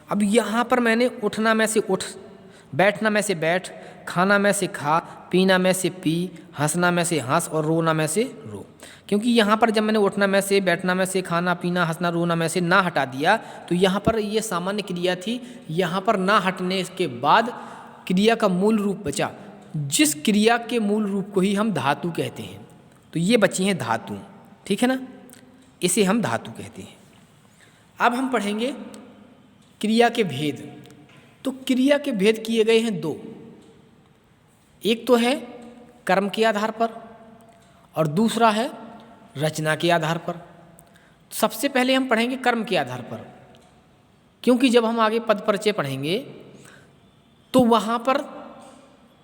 अब यहाँ पर मैंने उठना में से उठ, बैठना में से बैठ, खाना में से खा, पीना में से पी, हंसना में से हंस और रोना में से रो। क्योंकि यहाँ पर जब मैंने उठना में से, बैठना में से, खाना पीना, हंसना रोना में से ना हटा दिया तो यहाँ पर ये सामान्य क्रिया थी। यहाँ पर ना हटने के बाद क्रिया का मूल रूप बचा, जिस क्रिया के मूल रूप को ही हम धातु कहते हैं। तो ये बची हैं धातु, ठीक है ना, इसे हम धातु कहते हैं। अब हम पढ़ेंगे क्रिया के भेद। तो क्रिया के भेद किए गए हैं दो, एक तो है कर्म के आधार पर और दूसरा है रचना के आधार पर। सबसे पहले हम पढ़ेंगे कर्म के आधार पर, क्योंकि जब हम आगे पद परिचय पढ़ेंगे तो वहाँ पर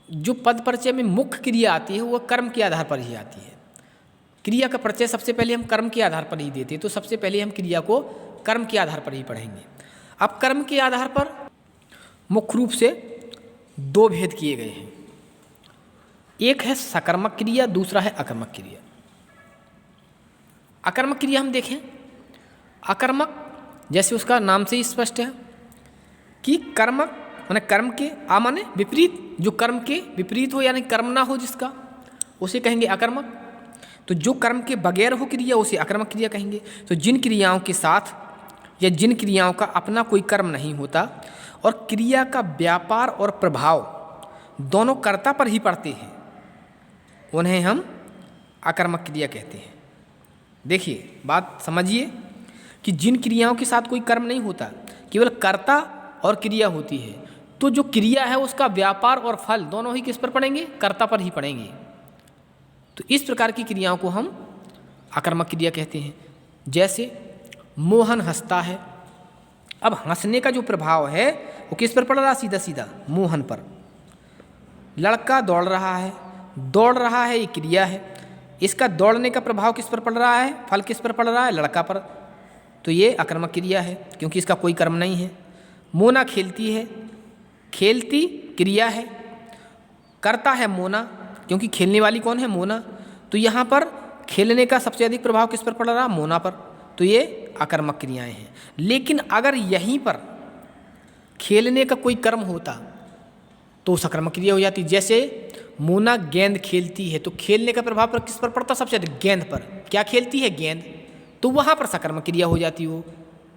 जो पद परिचय में मुख्य क्रिया आती है वह कर्म के आधार पर ही आती है। क्रिया का परिचय सबसे पहले हम कर्म के आधार पर ही देते हैं, तो सबसे पहले हम क्रिया को कर्म के आधार पर ही पढ़ेंगे। अब कर्म के आधार पर मुख्य रूप से दो भेद किए गए हैं, एक है सकर्मक क्रिया, दूसरा है अकर्मक क्रिया। अकर्मक क्रिया हम देखें, अकर्मक जैसे उसका नाम से ही स्पष्ट है कि कर्मक माने कर्म के माने विपरीत, जो कर्म के विपरीत हो यानी कर्म ना हो जिसका, उसे कहेंगे अकर्मक। तो जो कर्म के बगैर हो क्रिया उसे अकर्मक क्रिया कहेंगे। तो जिन क्रियाओं के साथ या जिन क्रियाओं का अपना कोई कर्म नहीं होता और क्रिया का व्यापार और प्रभाव दोनों कर्ता पर ही पड़ते हैं, उन्हें हम अकर्मक क्रिया कहते हैं। देखिए बात समझिए कि जिन क्रियाओं के साथ कोई कर्म नहीं होता, केवल कर्ता और क्रिया होती है, तो जो क्रिया है उसका व्यापार और फल दोनों ही किस पर पड़ेंगे? कर्ता पर ही पड़ेंगे। तो इस प्रकार की क्रियाओं को हम अकर्मक क्रिया कहते हैं। जैसे मोहन हंसता है, अब हंसने का जो प्रभाव है वो किस पर पड़ रहा? सीधा सीधा मोहन पर। लड़का दौड़ रहा है, दौड़ रहा है ये क्रिया है, इसका दौड़ने का प्रभाव किस पर पड़ रहा है? फल किस पर पड़ रहा है? लड़का पर। तो ये अकर्मक क्रिया है क्योंकि इसका कोई कर्म नहीं है। मोना खेलती है, खेलती क्रिया है, करता है मोना क्योंकि खेलने वाली कौन है? मोना। तो यहाँ पर खेलने का सबसे अधिक प्रभाव किस पर पड़ रहा? मोना पर। तो ये अकर्मक क्रियाएं हैं। लेकिन अगर यहीं पर खेलने का कोई कर्म होता तो सकर्मक क्रिया हो जाती। जैसे मोना गेंद खेलती है, तो खेलने का प्रभाव पर किस पर पड़ता? सबसे अधिक गेंद पर। क्या खेलती है? गेंद। तो वहाँ पर सकर्मक क्रिया हो जाती हो।